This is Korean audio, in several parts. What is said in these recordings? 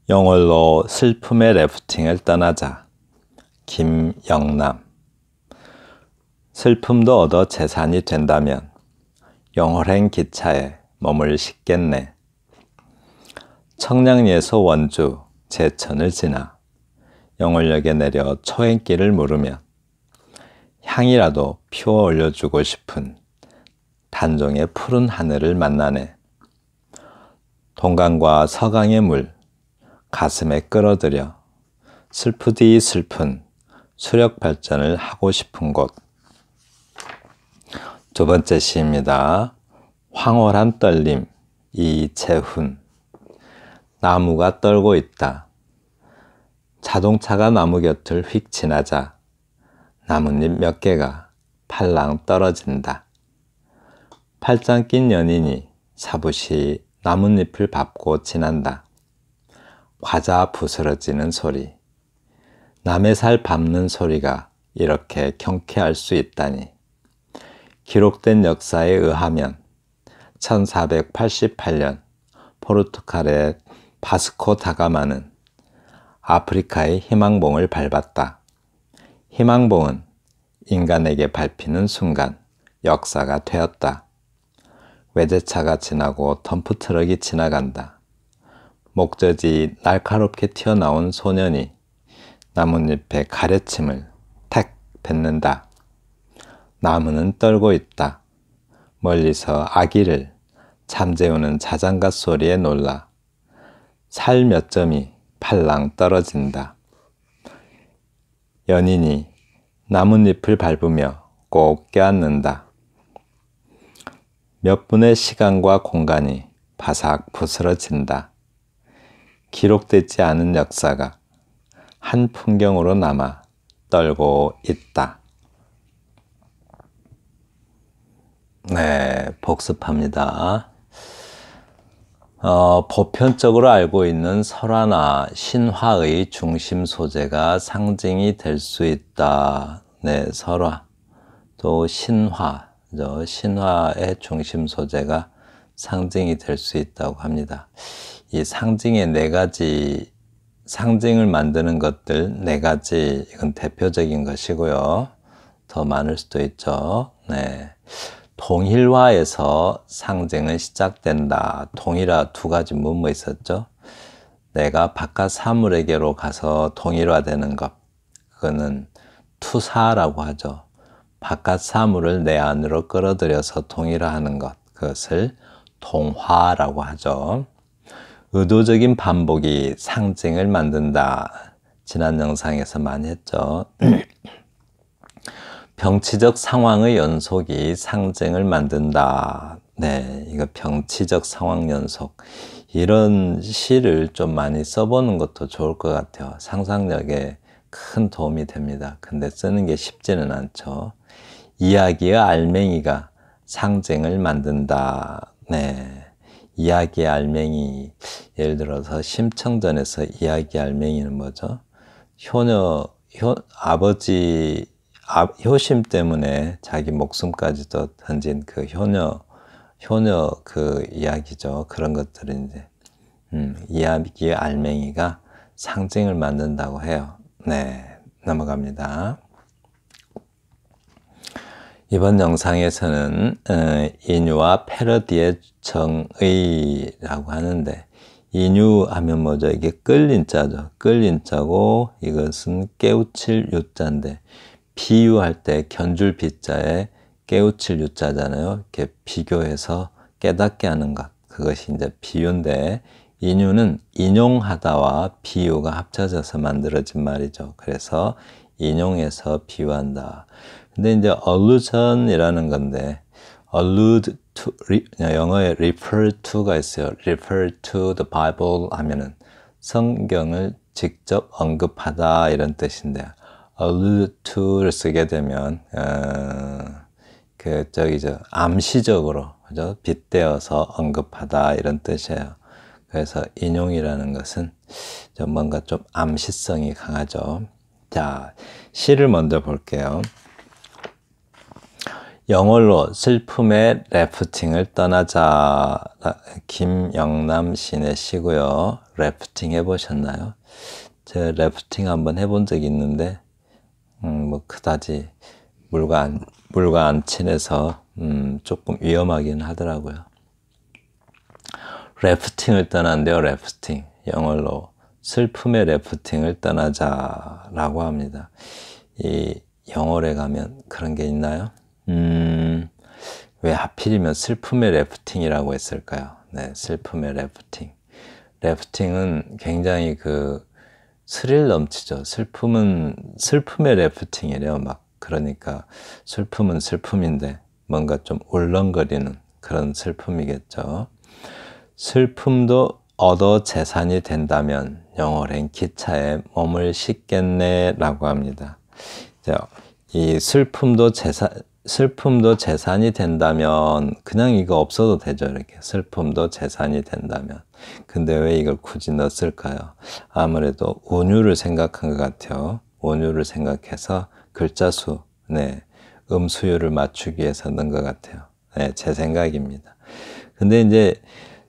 영월로 슬픔의 래프팅을 떠나자. 김영남. 슬픔도 얻어 재산이 된다면 영월행 기차에 몸을 싣겠네. 청량리에서 원주, 제천을 지나 영월역에 내려 초행길을 물으면 향이라도 피워 올려주고 싶은 단종의 푸른 하늘을 만나네. 동강과 서강의 물 가슴에 끌어들여 슬프디 슬픈 수력 발전을 하고 싶은 곳. 두 번째 시입니다. 황홀한 떨림, 이채훈. 나무가 떨고 있다. 자동차가 나무 곁을 휙 지나자 나뭇잎 몇 개가 팔랑 떨어진다. 팔짱 낀 연인이 사부시 나뭇잎을 밟고 지난다. 과자 부스러지는 소리. 남의 살 밟는 소리가 이렇게 경쾌할 수 있다니. 기록된 역사에 의하면 1488년 포르투갈의 바스코 다가마는 아프리카의 희망봉을 밟았다. 희망봉은 인간에게 밟히는 순간 역사가 되었다. 외제차가 지나고 덤프트럭이 지나간다. 목젖이 날카롭게 튀어나온 소년이 나뭇잎에 가래침을 택 뱉는다. 나무는 떨고 있다. 멀리서 아기를 잠재우는 자장가 소리에 놀라 살 몇 점이 팔랑 떨어진다. 연인이 나뭇잎을 밟으며 꼭 껴안는다. 몇 분의 시간과 공간이 바삭 부스러진다. 기록되지 않은 역사가 한 풍경으로 남아 떨고 있다. 네, 복습합니다. 보편적으로 알고 있는 설화나 신화의 중심 소재가 상징이 될 수 있다. 네, 설화. 또 신화. 신화의 중심 소재가 상징이 될 수 있다고 합니다. 이 상징의 네 가지, 상징을 만드는 것들 네 가지, 이건 대표적인 것이고요. 더 많을 수도 있죠. 네. 동일화에서 상징은 시작된다. 동일화 두 가지 뭐뭐 있었죠? 내가 바깥 사물에게로 가서 동일화되는 것. 그거는 투사라고 하죠. 바깥 사물을 내 안으로 끌어들여서 동일화하는 것. 그것을 동화라고 하죠. 의도적인 반복이 상징을 만든다. 지난 영상에서 많이 했죠. 병치적 상황의 연속이 상징을 만든다. 네, 이거 병치적 상황 연속. 이런 시를 좀 많이 써보는 것도 좋을 것 같아요. 상상력에 큰 도움이 됩니다. 근데 쓰는 게 쉽지는 않죠. 이야기의 알맹이가 상징을 만든다. 네, 이야기의 알맹이. 예를 들어서 심청전에서 이야기 알맹이는 뭐죠? 아버지 효심 때문에 자기 목숨까지도 던진 그 효녀 그 이야기죠. 그런 것들은 이제 이야기의 알맹이가 상징을 만든다고 해요. 네, 넘어갑니다. 이번 영상에서는 인유와 패러디의 정의라고 하는데, 인유 하면 뭐죠? 이게 끌린 자죠. 끌린 자고 이것은 깨우칠 유자인데, 비유할 때 견줄 비자에 깨우칠 유자잖아요. 이렇게 비교해서 깨닫게 하는 것. 그것이 이제 비유인데, 인유는 인용하다와 비유가 합쳐져서 만들어진 말이죠. 그래서 인용해서 비유한다. 근데 이제 allusion이라는 건데, allude to, 영어에 refer to가 있어요. refer to the Bible 하면은 성경을 직접 언급하다 이런 뜻인데, allude to를 쓰게 되면 암시적으로, 그죠? 빗대어서 언급하다 이런 뜻이에요. 그래서 인용이라는 것은 뭔가 좀 암시성이 강하죠. 자, 시를 먼저 볼게요. 영월로 슬픔의 래프팅을 떠나자. 김영남 시인의 시고요. 래프팅 해보셨나요? 제가 래프팅 한번 해본 적이 있는데 뭐 그다지 물과 안 친해서 조금 위험하긴 하더라고요. 래프팅을 떠난대요. 래프팅. 영어로 슬픔의 래프팅을 떠나자라고 합니다. 이 영월에 가면 그런 게 있나요? 왜 하필이면 슬픔의 래프팅이라고 했을까요? 네, 슬픔의 래프팅. 래프팅은 굉장히 그 스릴 넘치죠. 슬픔은 슬픔의 래프팅이래요. 막 그러니까 슬픔은 슬픔인데 뭔가 좀 울렁거리는 그런 슬픔이겠죠. 슬픔도 얻어 재산이 된다면 영월행 기차에 몸을 싣겠네 라고 합니다. 이 슬픔도 재산이 된다면 그냥 이거 없어도 되죠. 이렇게 슬픔도 재산이 된다면. 근데 왜 이걸 굳이 넣었을까요? 아무래도 온유를 생각한 것 같아요. 온유를 생각해서 글자 수, 네, 음수율을 맞추기 위해서 넣은 것 같아요. 네, 제 생각입니다. 근데 이제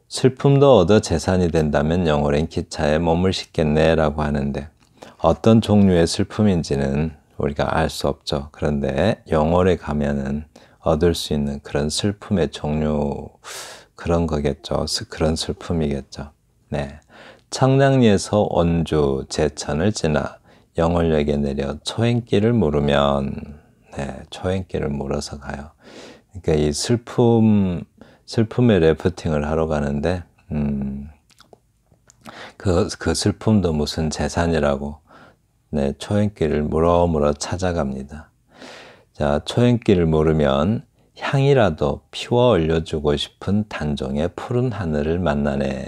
슬픔도 얻어 재산이 된다면 영월행 기차에 몸을 싣겠네 라고 하는데 어떤 종류의 슬픔인지는 우리가 알 수 없죠. 그런데 영월에 가면은 얻을 수 있는 그런 슬픔의 종류 그런 거겠죠. 그런 슬픔이겠죠. 네. 청량리에서 원주 제천을 지나 영월역에 내려 초행길을 물으면 네, 초행길을 물어서 가요. 그러니까 이 슬픔의 래프팅을 하러 가는데 그 슬픔도 무슨 재산이라고 네, 초행길을 물어 찾아갑니다. 자, 초행길을 물으면 향이라도 피워 올려주고 싶은 단종의 푸른 하늘을 만나네.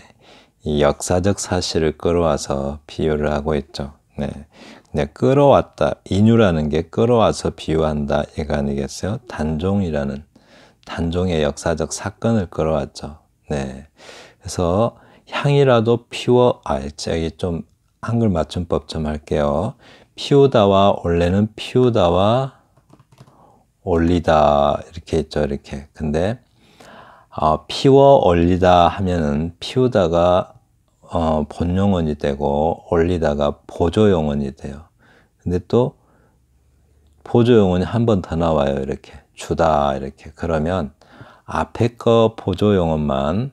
이 역사적 사실을 끌어와서 비유를 하고 있죠. 네. 네, 끌어왔다. 인유라는 게 끌어와서 비유한다. 이거 아니겠어요? 단종의 역사적 사건을 끌어왔죠. 네. 그래서 향이라도 저기 좀 한글 맞춤법 좀 할게요. 피우다와 원래는 피우다와 올리다 이렇게 있죠. 이렇게. 근데 피워 올리다 하면은 피우다가 본용언이 되고 올리다가 보조용언이 돼요. 근데 또 보조용언이 한 번 더 나와요. 이렇게 주다 이렇게. 그러면 앞에 거 보조용언만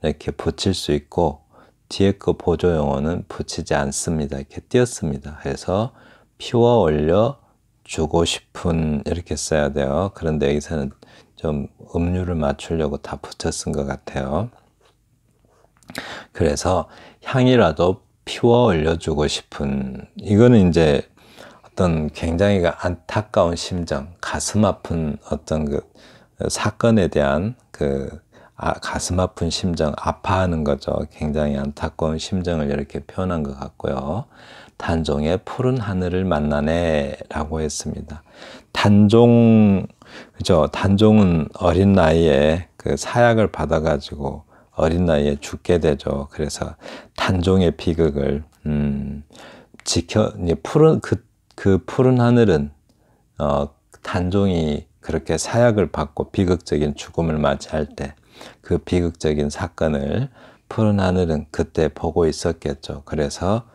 이렇게 붙일 수 있고 뒤에 거 보조용어는 붙이지 않습니다. 이렇게 띄었습니다. 그래서 피워 올려 주고 싶은 이렇게 써야 돼요. 그런데 여기서는 좀 음률을 맞추려고 다 붙여 쓴 것 같아요. 그래서 향이라도 피워 올려주고 싶은 이거는 이제 어떤 굉장히 안타까운 심정, 가슴 아픈 어떤 그 사건에 대한 가슴 아픈 심정, 아파하는 거죠. 굉장히 안타까운 심정을 이렇게 표현한 것 같고요. 단종의 푸른 하늘을 만나네 라고 했습니다. 그죠? 단종은 어린 나이에 그 사약을 받아가지고 어린 나이에 죽게 되죠. 그래서 단종의 비극을, 그 푸른 하늘은, 단종이 그렇게 사약을 받고 비극적인 죽음을 맞이할 때 그 비극적인 사건을 푸른 하늘은 그때 보고 있었겠죠. 그래서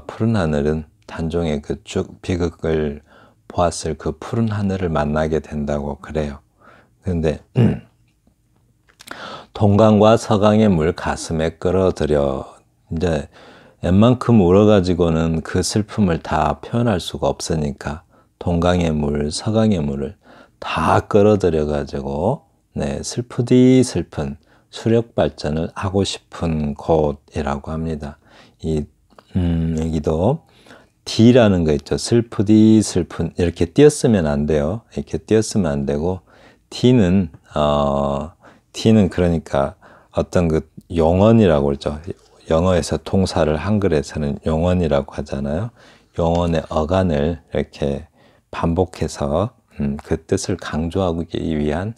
푸른 하늘은 단종의 그 비극을 보았을 그 푸른 하늘을 만나게 된다고 그래요. 그런데 동강과 서강의 물 가슴에 끌어들여 이제 웬만큼 울어가지고는 그 슬픔을 다 표현할 수가 없으니까 동강의 물, 서강의 물을 다 끌어들여 가지고 네, 슬프디 슬픈 수력 발전을 하고 싶은 곳이라고 합니다. 여기도 D라는 거 있죠. 슬프디 슬픈 이렇게 띄었으면 안 돼요. 이렇게 띄었으면 안 되고 D는 그러니까 어떤 그 용언이라고 그러죠. 영어에서 동사를 한글에서는 용언이라고 하잖아요. 용언의 어간을 이렇게 반복해서 그 뜻을 강조하기 위한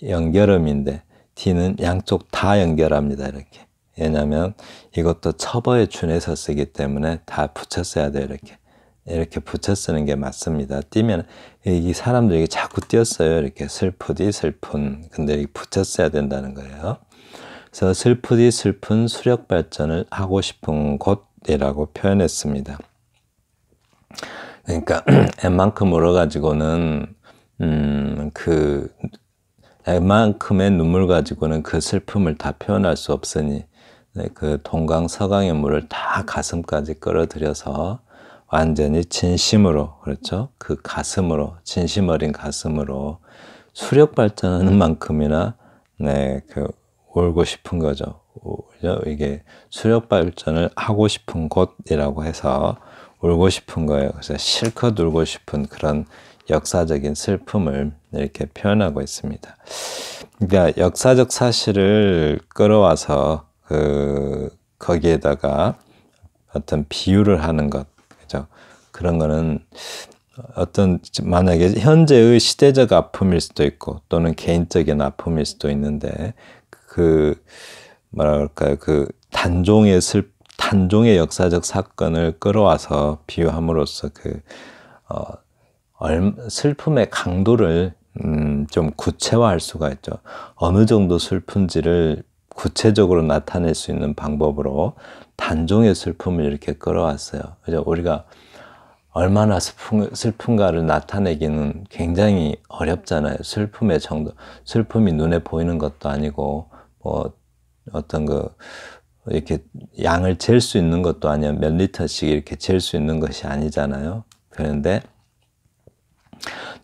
연결음인데 D는 양쪽 다 연결합니다. 이렇게. 왜냐하면 이것도 첩어에 준해서 쓰기 때문에 다 붙였어야 돼요. 이렇게. 이렇게 붙여 쓰는 게 맞습니다. 띄면 이 사람들이 자꾸 띄었어요. 이렇게 슬프디 슬픈. 근데 이렇게 붙여 써야 된다는 거예요. 그래서 슬프디 슬픈 수력 발전을 하고 싶은 곳이라고 표현했습니다. 그러니까 웬만큼 울어가지고는 웬만큼의 눈물 가지고는 그 슬픔을 다 표현할 수 없으니 그 동강 서강의 물을 다 가슴까지 끌어들여서 완전히 진심으로, 그렇죠? 그 가슴으로, 진심 어린 가슴으로 수력 발전하는 만큼이나 울고 싶은 거죠. 이게 수력 발전을 하고 싶은 곳이라고 해서 울고 싶은 거예요. 그래서 실컷 울고 싶은 그런 역사적인 슬픔을 이렇게 표현하고 있습니다. 그러니까 역사적 사실을 끌어와서 거기에다가 어떤 비유를 하는 것, 그죠? 그런 거는 만약에 현재의 시대적 아픔일 수도 있고 또는 개인적인 아픔일 수도 있는데 단종의 역사적 사건을 끌어와서 비유함으로써 슬픔의 강도를 좀 구체화할 수가 있죠. 어느 정도 슬픈지를 구체적으로 나타낼 수 있는 방법으로 단종의 슬픔을 이렇게 끌어왔어요. 그죠? 우리가 얼마나 슬픈가를 나타내기는 굉장히 어렵잖아요. 슬픔의 정도, 슬픔이 눈에 보이는 것도 아니고 이렇게 양을 잴 수 있는 것도 아니야. 몇 리터씩 이렇게 잴 수 있는 것이 아니잖아요. 그런데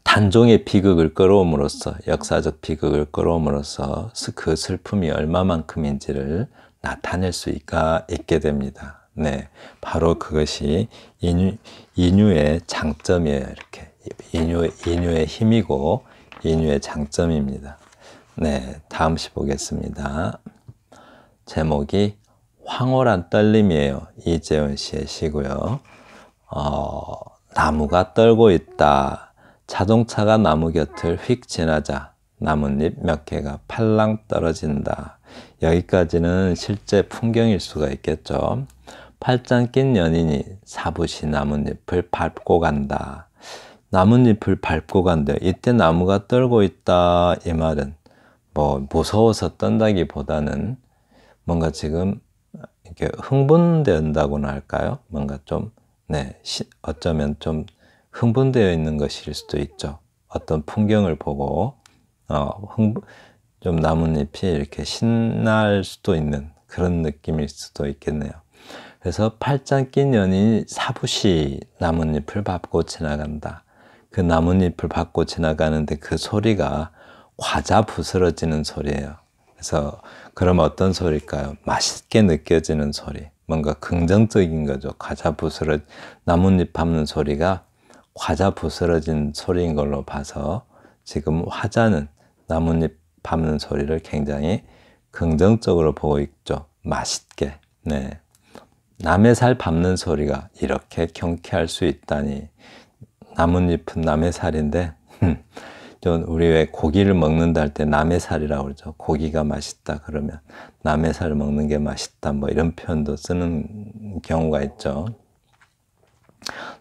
단종의 비극을 끌어옴으로써, 역사적 비극을 끌어옴으로써 그 슬픔이 얼마만큼인지를 나타낼 수 있게 됩니다. 네, 바로 그것이 인유의 장점이에요. 이렇게 인유의 힘이고 인유의 장점입니다. 네, 다음 시 보겠습니다. 제목이 황홀한 떨림이에요. 이재훈 씨의 시고요. 나무가 떨고 있다. 자동차가 나무 곁을 휙 지나자 나뭇잎 몇 개가 팔랑 떨어진다. 여기까지는 실제 풍경일 수가 있겠죠. 팔짱 낀 연인이 사부시 나뭇잎을 밟고 간다. 나뭇잎을 밟고 간대요. 이때 나무가 떨고 있다. 이 말은 무서워서 떤다기보다는 뭔가 지금 이렇게 흥분된다고나 할까요? 뭔가 좀 어쩌면 좀 흥분되어 있는 것일 수도 있죠. 어떤 풍경을 보고 좀 나뭇잎이 이렇게 신날 수도 있는 그런 느낌일 수도 있겠네요. 그래서 팔짱 낀 연인이 사부시 나뭇잎을 밟고 지나간다. 그 나뭇잎을 밟고 지나가는데 그 소리가 과자 부스러지는 소리예요. 그래서 그럼 어떤 소리일까요? 맛있게 느껴지는 소리. 뭔가 긍정적인 거죠. 나뭇잎 밟는 소리가 과자 부스러진 소리인 걸로 봐서 지금 화자는 나뭇잎 밟는 소리를 굉장히 긍정적으로 보고 있죠. 맛있게. 네. 남의 살 밟는 소리가 이렇게 경쾌할 수 있다니. 나뭇잎은 남의 살인데 좀 우리 왜 고기를 먹는다 할 때 남의 살이라고 그러죠. 고기가 맛있다 그러면 남의 살을 먹는 게 맛있다 이런 표현도 쓰는 경우가 있죠.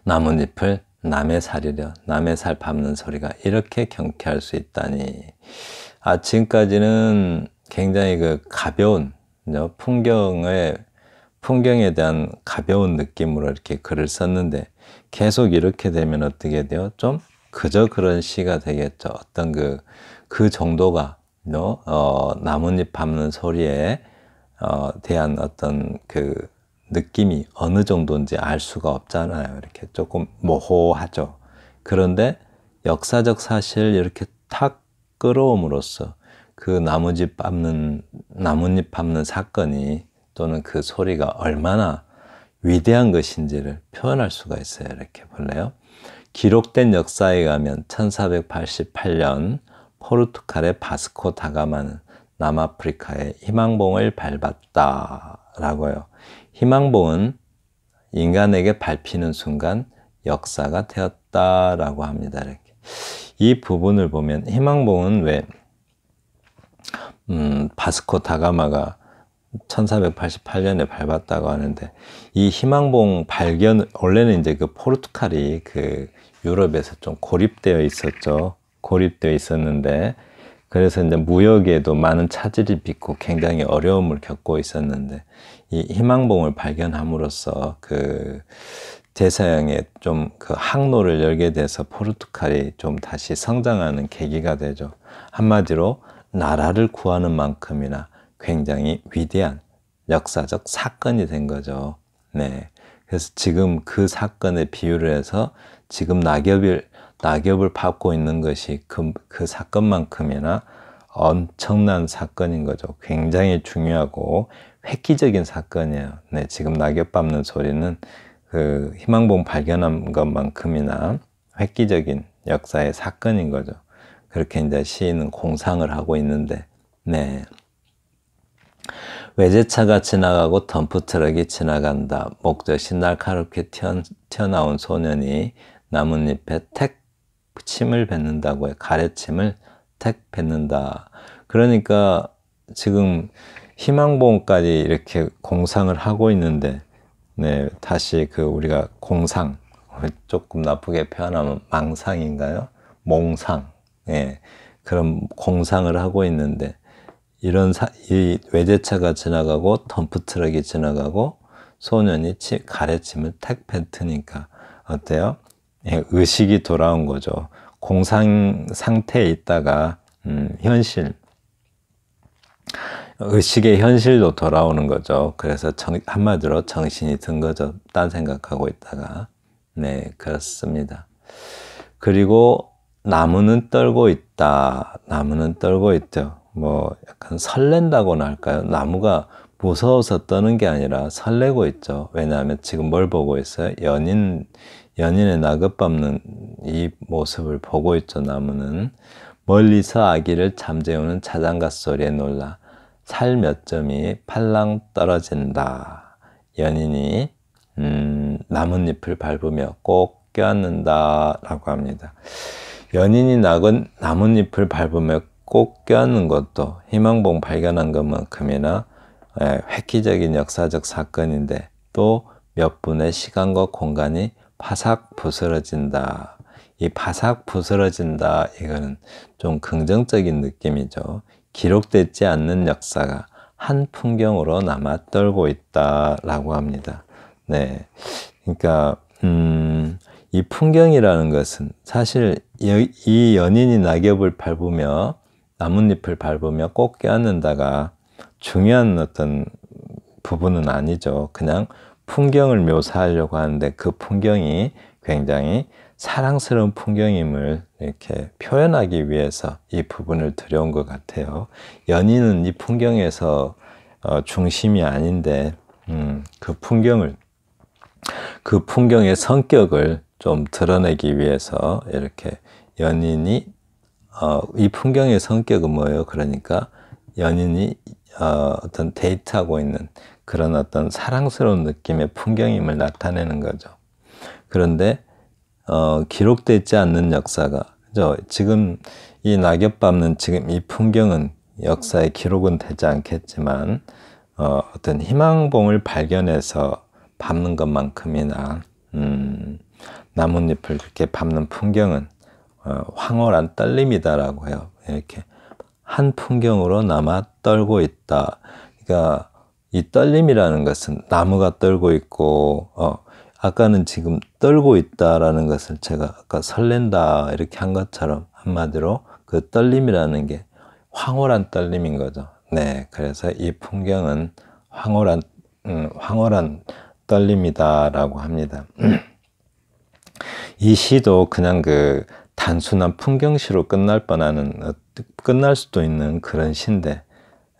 나뭇잎을 남의 살이려 남의 살 밟는 소리가 이렇게 경쾌할 수 있다니. 지금까지는 굉장히 가벼운 풍경에 대한 가벼운 느낌으로 이렇게 글을 썼는데 계속 이렇게 되면 어떻게 돼요? 좀 그저 그런 시가 되겠죠. 어떤 그 정도가 나뭇잎 밟는 소리에 대한 어떤 느낌이 어느 정도인지 알 수가 없잖아요. 이렇게 조금 모호하죠. 그런데 역사적 사실을 이렇게 탁 끌어옴으로써 그 나뭇잎 밟는 사건이 또는 그 소리가 얼마나 위대한 것인지를 표현할 수가 있어요. 이렇게 볼래요? 기록된 역사에 가면 1488년 포르투갈의 바스코 다가마는 남아프리카의 희망봉을 밟았다 라고요. 희망봉은 인간에게 밟히는 순간 역사가 되었다라고 합니다. 이렇게. 이 부분을 보면 희망봉은 왜 바스코 다가마가 1488년에 밟았다고 하는데, 이 희망봉 발견, 원래는 이제 그 포르투갈이 그 유럽에서 좀 고립되어 있었죠. 고립되어 있었는데, 그래서 이제 무역에도 많은 차질이 빚고 굉장히 어려움을 겪고 있었는데, 이 희망봉을 발견함으로써 그 대서양에 좀 그 항로를 열게 돼서 포르투갈이 좀 다시 성장하는 계기가 되죠. 한마디로 나라를 구하는 만큼이나 굉장히 위대한 역사적 사건이 된 거죠. 네. 그래서 지금 그 사건에 비유를 해서 지금 낙엽을 밟고 있는 것이 그 사건만큼이나 엄청난 사건인 거죠. 굉장히 중요하고 획기적인 사건이에요. 네, 지금 낙엽 밟는 소리는 그 희망봉 발견한 것만큼이나 획기적인 역사의 사건인 거죠. 그렇게 이제 시인은 공상을 하고 있는데, 네. 외제차가 지나가고 덤프트럭이 지나간다. 목젖이 날카롭게 튀어나온 소년이 나뭇잎에 택 침을 뱉는다고 해요. 가래침을 택 뱉는다. 그러니까 지금 희망봉까지 이렇게 공상을 하고 있는데, 네, 다시 그 우리가 공상, 조금 나쁘게 표현하면 망상인가요? 몽상, 예, 그런 공상을 하고 있는데, 이 외제차가 지나가고 덤프트럭이 지나가고 소년이 가래침을 택 뱉으니까 어때요? 예, 의식이 돌아온 거죠. 공상 상태에 있다가 현실, 의식의 현실도 돌아오는 거죠. 그래서 한마디로 정신이 든 거죠. 딴 생각하고 있다가. 네, 그렇습니다. 그리고 나무는 떨고 있다. 나무는 떨고 있죠. 뭐 약간 설렌다고나 할까요? 나무가 무서워서 떠는 게 아니라 설레고 있죠. 왜냐하면 지금 뭘 보고 있어요? 연인의 낙엽 밟는 이 모습을 보고 있죠. 나무는 멀리서 아기를 잠재우는 자장가 소리에 놀라 살 몇 점이 팔랑 떨어진다. 연인이 나뭇잎을 밟으며 꼭 껴안는다 라고 합니다. 연인이 나뭇잎을 밟으며 꼭 껴안는 것도 희망봉 발견한 것만큼이나 획기적인 역사적 사건인데, 또 몇 분의 시간과 공간이 파삭 부스러진다. 이 파삭 부스러진다, 이거는 좀 긍정적인 느낌이죠. 기록되지 않는 역사가 한 풍경으로 남아 떨고 있다라고 합니다. 네, 그러니까 이 풍경이라는 것은 사실 이 연인이 낙엽을 밟으며 나뭇잎을 밟으며 꼭 껴안는다가 중요한 어떤 부분은 아니죠. 그냥 풍경을 묘사하려고 하는데 그 풍경이 굉장히 사랑스러운 풍경임을 이렇게 표현하기 위해서 이 부분을 들여온 것 같아요. 연인은 이 풍경에서 중심이 아닌데 그 풍경의 성격을 좀 드러내기 위해서 이렇게 연인이 이 풍경의 성격은 뭐예요? 그러니까 연인이 어떤 데이트하고 있는 그런 어떤 사랑스러운 느낌의 풍경임을 나타내는 거죠. 그런데 기록되지 않는 역사가, 그죠? 지금 이 낙엽 밟는 지금 이 풍경은 역사에 기록은 되지 않겠지만 어떤 희망봉을 발견해서 밟는 것만큼이나 나뭇잎을 그렇게 밟는 풍경은 황홀한 떨림이다라고 해요. 이렇게 한 풍경으로 남아 떨고 있다. 그러니까 이 떨림이라는 것은 나무가 떨고 있고, 아까는 지금 떨고 있다라는 것을 제가 아까 설렌다 이렇게 한 것처럼 한마디로 그 떨림이라는 게 황홀한 떨림인 거죠. 네, 그래서 이 풍경은 황홀한 떨림이다라고 합니다. 이 시도 그냥 그 단순한 풍경시로 끝날 수도 있는 그런 시인데,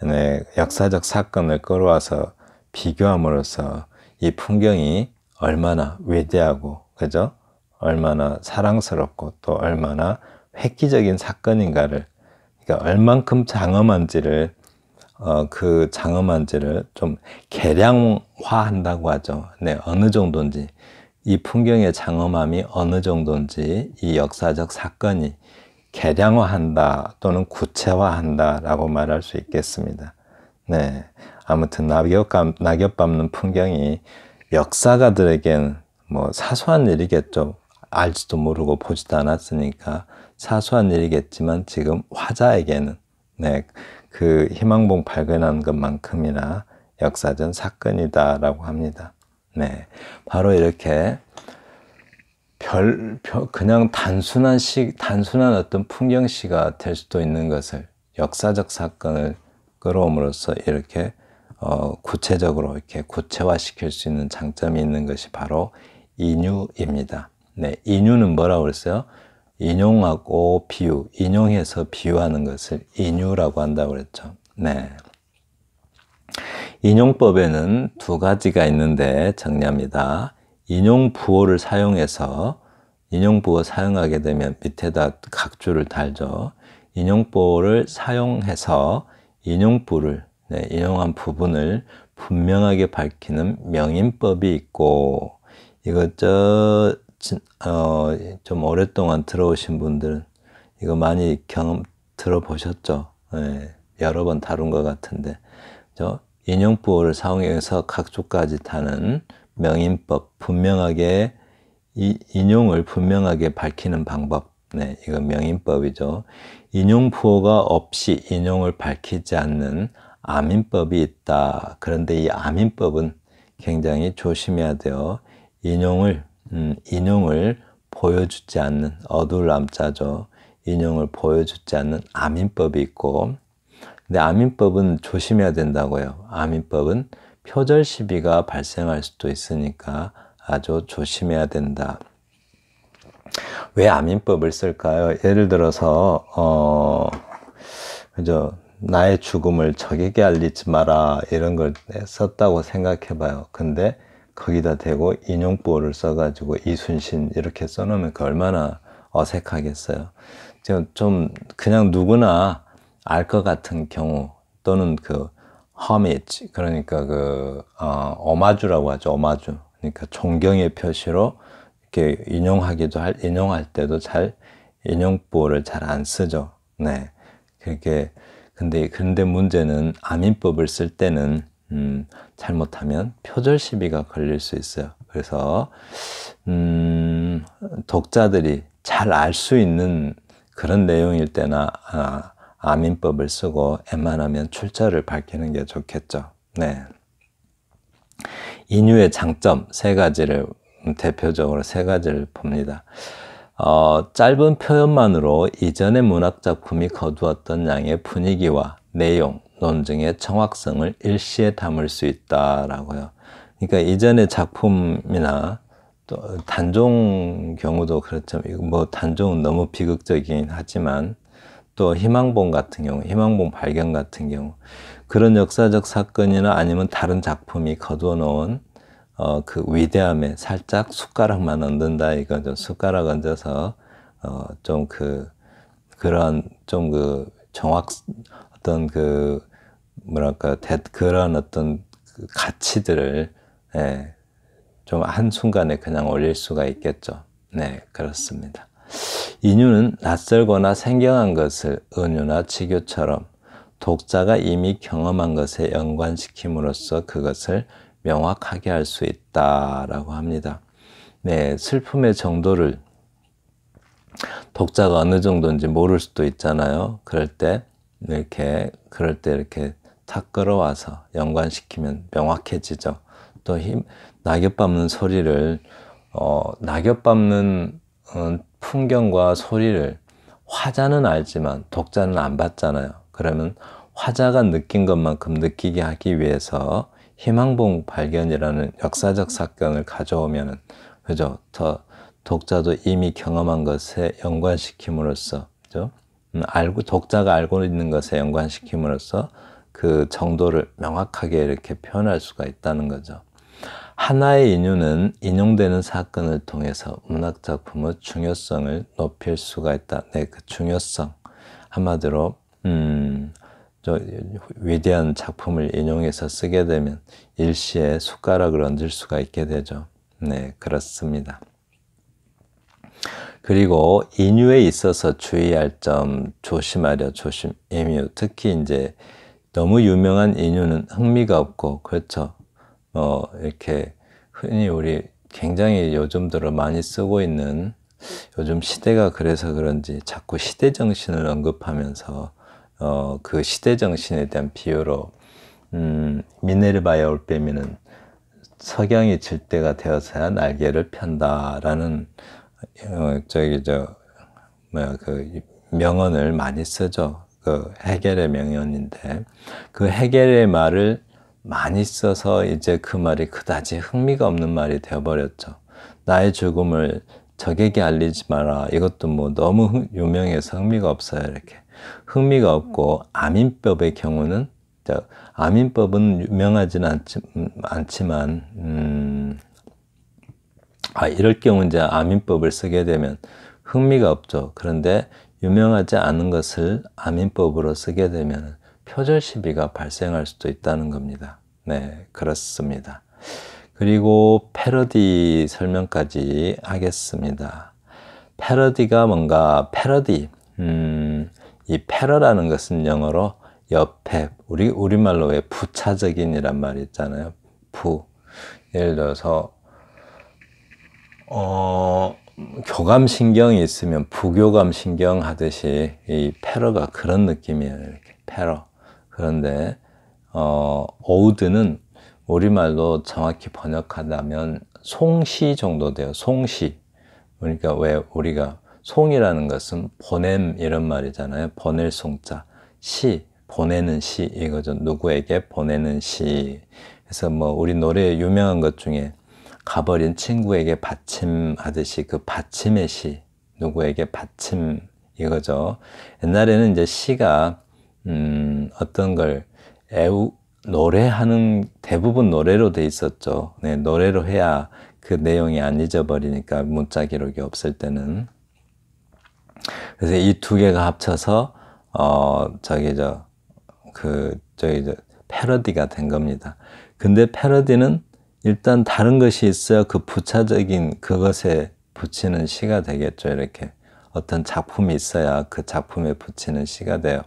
네, 역사적 사건을 끌어와서 비교함으로써 이 풍경이 얼마나 위대하고, 그죠? 얼마나 사랑스럽고 또 얼마나 획기적인 사건인가를, 그러니까 얼만큼 장엄한지를 그 장엄한지를 좀 계량화한다고 하죠. 네, 어느 정도인지, 이 풍경의 장엄함이 어느 정도인지 이 역사적 사건이 계량화한다 또는 구체화한다 라고 말할 수 있겠습니다. 네, 아무튼 낙엽 밟는 풍경이 역사가들에겐 뭐 사소한 일이겠죠. 알지도 모르고 보지도 않았으니까 사소한 일이겠지만 지금 화자에게는 네, 그 희망봉 발견한 것만큼이나 역사적 사건이다라고 합니다. 네, 바로 이렇게 그냥 단순한 어떤 풍경시가 될 수도 있는 것을 역사적 사건을 끌어옴으로써 이렇게 구체적으로 이렇게 구체화시킬 수 있는 장점이 있는 것이 바로 인유입니다. 네, 인유는 뭐라고 그랬어요? 인용하고 비유, 인용해서 비유하는 것을 인유라고 한다고 그랬죠. 네. 인용법에는 두 가지가 있는데 정리합니다. 인용부호를 사용해서 인용부호 사용하게 되면 밑에다 각주를 달죠. 인용부호를 사용해서 인용부를 인용한 부분을 분명하게 밝히는 명인법이 있고 이거 좀 오랫동안 들어오신 분들은 이거 많이 들어보셨죠? 네, 여러 번 다룬 것 같은데 인용부호를 사용해서 각주까지 타는 명인법, 분명하게 인용을 분명하게 밝히는 방법, 네, 이건 명인법이죠. 인용부호가 없이 인용을 밝히지 않는 아민법이 있다. 그런데 이 아민법은 굉장히 조심해야 돼요. 인용을 보여주지 않는 어두울 암자죠. 인용을 보여주지 않는 아민법이 있고, 근데 아민법은 조심해야 된다고요. 아민법은 표절 시비가 발생할 수도 있으니까 아주 조심해야 된다. 왜 아민법을 쓸까요? 예를 들어서 그죠? 나의 죽음을 적에게 알리지 마라 이런 걸 썼다고 생각해 봐요. 근데 거기다 대고 인용부호를 써가지고 이순신 이렇게 써놓으면 그 얼마나 어색하겠어요. 좀 그냥 누구나 알 것 같은 경우 또는 그 homage 그러니까 오마주라고 하죠. 오마주 그러니까 존경의 표시로 이렇게 인용할 때도 잘 인용부호를 잘 안 쓰죠. 네, 그런데 문제는 아민법을 쓸 때는 잘못하면 표절 시비가 걸릴 수 있어요. 그래서 독자들이 잘 알 수 있는 그런 내용일 때나 아민법을 쓰고 웬만하면 출처를 밝히는 게 좋겠죠. 네. 인유의 장점 대표적으로 세 가지를 봅니다. 짧은 표현만으로 이전의 문학 작품이 거두었던 양의 분위기와 내용, 논증의 정확성을 일시에 담을 수 있다라고요. 그러니까 이전의 작품이나 또 단종 경우도 그렇죠. 뭐 단종은 너무 비극적이긴 하지만 또 희망봉 발견 같은 경우 그런 역사적 사건이나 아니면 다른 작품이 거두어 놓은 그 위대함에 살짝 숟가락만 얹는다 이거죠. 숟가락 얹어서 그런 어떤 가치들을 좀 한순간에 그냥 올릴 수가 있겠죠. 네, 그렇습니다. 인유는 낯설거나 생경한 것을 은유나 치교처럼 독자가 이미 경험한 것에 연관시킴으로써 그것을 명확하게 할 수 있다라고 합니다. 네, 슬픔의 정도를 독자가 어느 정도인지 모를 수도 있잖아요. 그럴 때 이렇게 탁 끌어와서 연관시키면 명확해지죠. 또 낙엽 밟는 소리를 낙엽 밟는 풍경과 소리를 화자는 알지만 독자는 안 봤잖아요. 그러면 화자가 느낀 것만큼 느끼게 하기 위해서 희망봉 발견이라는 역사적 사건을 가져오면은 그죠? 더 독자도 이미 경험한 것에 연관시킴으로써 그죠? 독자가 알고 있는 것에 연관시킴으로써 그 정도를 명확하게 이렇게 표현할 수가 있다는 거죠. 하나의 인유는 인용되는 사건을 통해서 문학작품의 중요성을 높일 수가 있다. 네, 그 중요성. 한마디로, 위대한 작품을 인용해서 쓰게 되면 일시에 숟가락을 얹을 수가 있게 되죠. 네, 그렇습니다. 그리고 인유에 있어서 주의할 점, 조심하려 임유. 특히 이제 너무 유명한 인유는 흥미가 없고, 그렇죠. 이렇게 흔히 우리 굉장히 요즘 들어 많이 쓰고 있는, 요즘 시대가 그래서 그런지 자꾸 시대 정신을 언급하면서 그 시대 정신에 대한 비유로 미네르바의 올빼미는 석양이 질 때가 되어서야 날개를 편다라는 그 명언을 많이 쓰죠. 그 헤겔의 명언인데, 그 헤겔의 말을 많이 써서 이제 그 말이 그다지 흥미가 없는 말이 되어버렸죠. 나의 죽음을 적에게 알리지 마라. 이것도 뭐 너무 유명해서 흥미가 없어요. 이렇게 흥미가 없고, 아민법의 경우는, 아민법은 유명하지는 않지만 이럴 경우 이제 아민법을 쓰게 되면 흥미가 없죠. 그런데 유명하지 않은 것을 아민법으로 쓰게 되면 표절 시비가 발생할 수도 있다는 겁니다. 네, 그렇습니다. 그리고 패러디 설명까지 하겠습니다. 패러디가 뭔가, 패러디, 이 패러라는 것은 영어로 옆에, 우리말로 왜 부차적인이란 말이 있잖아요. 예를 들어서 교감신경이 있으면 부교감신경 하듯이 이 패러가 그런 느낌이에요. 이렇게 패러. 그런데 오우드는 우리말로 정확히 번역하자면 송시 정도 돼요. 송시. 그러니까 왜 우리가 송이라는 것은 보냄 이런 말이잖아요. 보낼 송자. 시, 보내는 시 이거죠. 누구에게 보내는 시. 그래서 뭐 우리 노래 유명한 것 중에 가버린 친구에게 받침하듯이 그 받침의 시, 누구에게 받침 이거죠. 옛날에는 이제 시가 어떤 걸 노래하는, 대부분 노래로 돼 있었죠. 네, 노래로 해야 그 내용이 안 잊어버리니까, 문자 기록이 없을 때는. 그래서 이 두 개가 합쳐서 패러디가 된 겁니다. 근데 패러디는 일단 다른 것이 있어야 그 부차적인 그것에 붙이는 시가 되겠죠. 이렇게 어떤 작품이 있어야 그 작품에 붙이는 시가 돼요.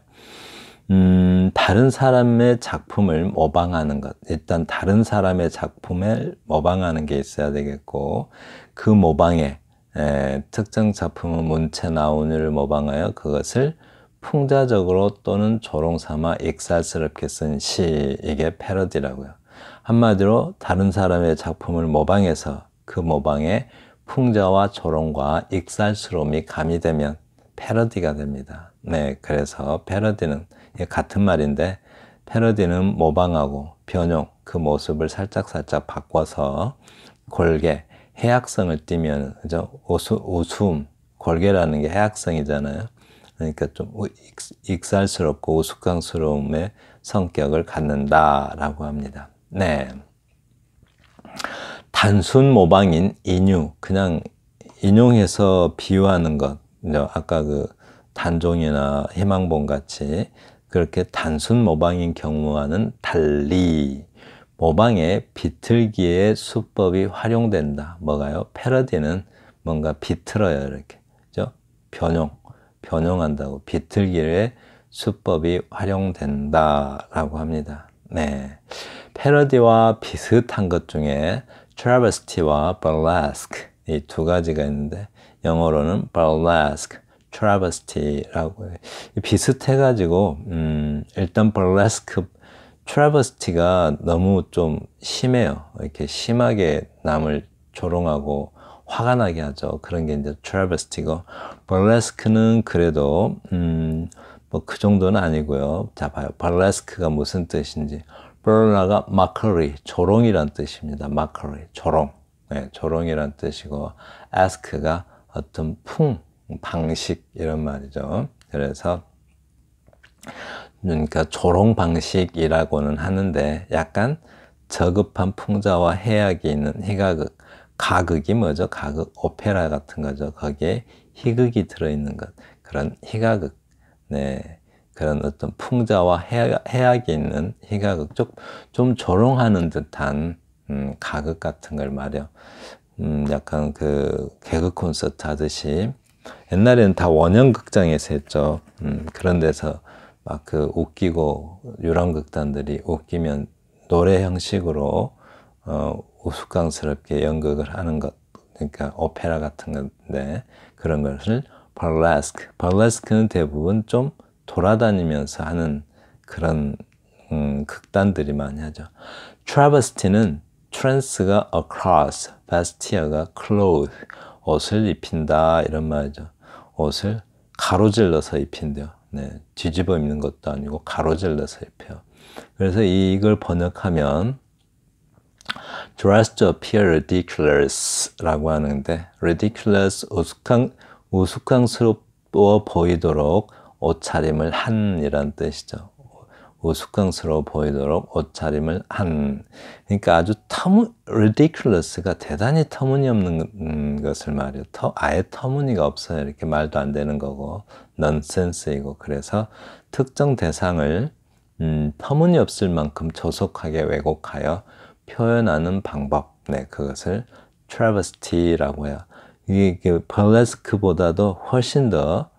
다른 사람의 작품을 모방하는 것, 일단 다른 사람의 작품을 모방하는 게 있어야 되겠고, 그 모방에 특정 작품의 문체나 운율을 모방하여 그것을 풍자적으로 또는 조롱삼아 익살스럽게 쓴 시, 이게 패러디라고요. 한마디로 다른 사람의 작품을 모방해서 그 모방에 풍자와 조롱과 익살스러움이 가미되면 패러디가 됩니다. 네, 그래서 패러디는 같은 말인데, 패러디는 모방하고 변형, 그 모습을 살짝살짝 바꿔서 골개, 해악성을 띠면, 그죠? 우스움, 골개라는 게 해악성이잖아요. 그러니까 좀 익살스럽고 우스꽝스러움의 성격을 갖는다라고 합니다. 네. 단순 모방인 인유, 그냥 인용해서 비유하는 것, 아까 그 단종이나 희망봉 같이 그렇게 단순 모방인 경우와는 달리 모방에 비틀기의 수법이 활용된다. 뭐가요? 패러디는 뭔가 비틀어요. 이렇게. 그죠? 변형한다고. 비틀기의 수법이 활용된다라고 합니다. 네. 패러디와 비슷한 것 중에 travesty와 burlesque 이 두 가지가 있는데, 영어로는 burlesque, travesty라고 해요. 비슷해가지고 일단 burlesque, travesty가 너무 좀 심해요. 이렇게 심하게 남을 조롱하고 화가 나게 하죠. 그런 게 이제 travesty고, burlesque는 그래도 뭐 그 정도는 아니고요. 자, 봐요. burlesque가 무슨 뜻인지. burla가 mockery, 조롱이란 뜻입니다. mockery, 조롱. 네, 조롱이란 뜻이고, ask가 어떤 방식 이런 말이죠. 그래서 그러니까 조롱 방식이라고는 하는데, 약간 저급한 풍자와 해악이 있는 희가극. 가극이 뭐죠? 가극, 오페라 같은 거죠. 거기에 희극이 들어있는 것. 그런 희가극. 네. 그런 어떤 풍자와 해악이 있는 희가극, 좀 조롱하는 듯한 가극 같은 걸 말이요. 약간 그 개그 콘서트 하듯이, 옛날에는 다 원형 극장에서 했죠. 그런 데서 막 그 웃기고 유랑극단들이 웃기면 노래 형식으로 우스꽝스럽게 연극을 하는 것, 그러니까 오페라 같은 건데 그런 것을 burlesque. burlesque는 대부분 좀 돌아다니면서 하는 그런 극단들이 많이 하죠. travesty는 trans가 across, vestia가 clothe, 옷을 입힌다 이런 말이죠. 옷을 가로질러서 입힌대요. 네, 뒤집어 입는 것도 아니고 가로질러서 입혀요. 그래서 이걸 번역하면 dressed to appear ridiculous 라고 하는데 ridiculous, 우스꽝스러워 보이도록 옷차림을 한 이란 뜻이죠. 우스꽝스러워 보이도록 옷차림을 한. 그러니까 아주 ridiculous가 대단히 터무니없는 것을 말이에요. 아예 터무니가 없어요. 이렇게 말도 안 되는 거고 nonsense이고. 그래서 특정 대상을 터무니없을 만큼 조속하게 왜곡하여 표현하는 방법, 네, 그것을 travesty라고 해요. 이게 burlesque보다도 훨씬 더,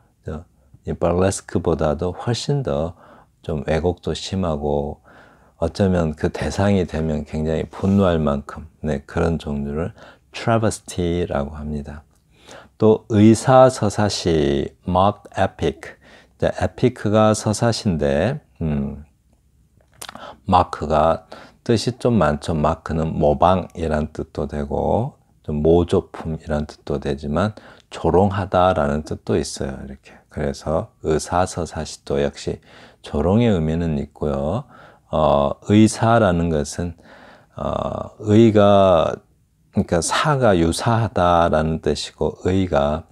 이 burlesque보다도 훨씬 더 좀 왜곡도 심하고 어쩌면 그 대상이 되면 굉장히 분노할 만큼, 네, 그런 종류를 travesty라고 합니다. 또 의사서사시, mock epic. epic가 서사시인데 마크가 뜻이 좀 많죠. 마크는 모방이란 뜻도 되고 좀 모조품이란 뜻도 되지만 조롱하다라는 뜻도 있어요. 이렇게. 그래서 의사서사시도 역시 조롱의 의미는 있고요. 의사라는 것은 의가, 그러니까 사가 유사하다라는 뜻이고 의가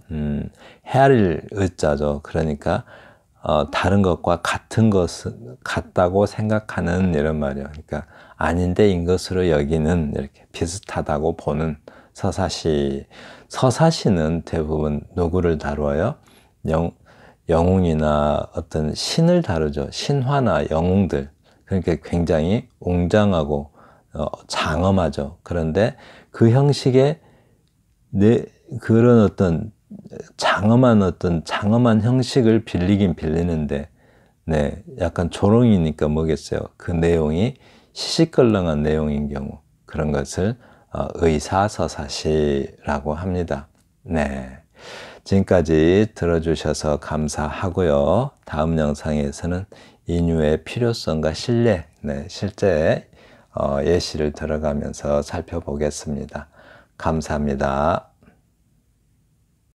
헤아릴 의자죠. 그러니까 다른 것과 같은 것은 같다고 생각하는 이런 말이에요. 그러니까 아닌데 인 것으로 여기는, 이렇게 비슷하다고 보는 서사시. 서사시는 대부분 누구를 다루어요? 영웅이나 어떤 신을 다루죠. 신화나 영웅들. 그러니까 굉장히 웅장하고 장엄하죠. 그런데 그 형식의 그런 어떤 장엄한 형식을 빌리긴 빌리는데, 네, 약간 조롱이니까 뭐겠어요. 그 내용이 시시껄렁한 내용인 경우, 그런 것을 의사서사시라고 합니다. 네. 지금까지 들어주셔서 감사하고요. 다음 영상에서는 인유의 필요성과 신뢰, 네, 실제 예시를 들어가면서 살펴보겠습니다. 감사합니다.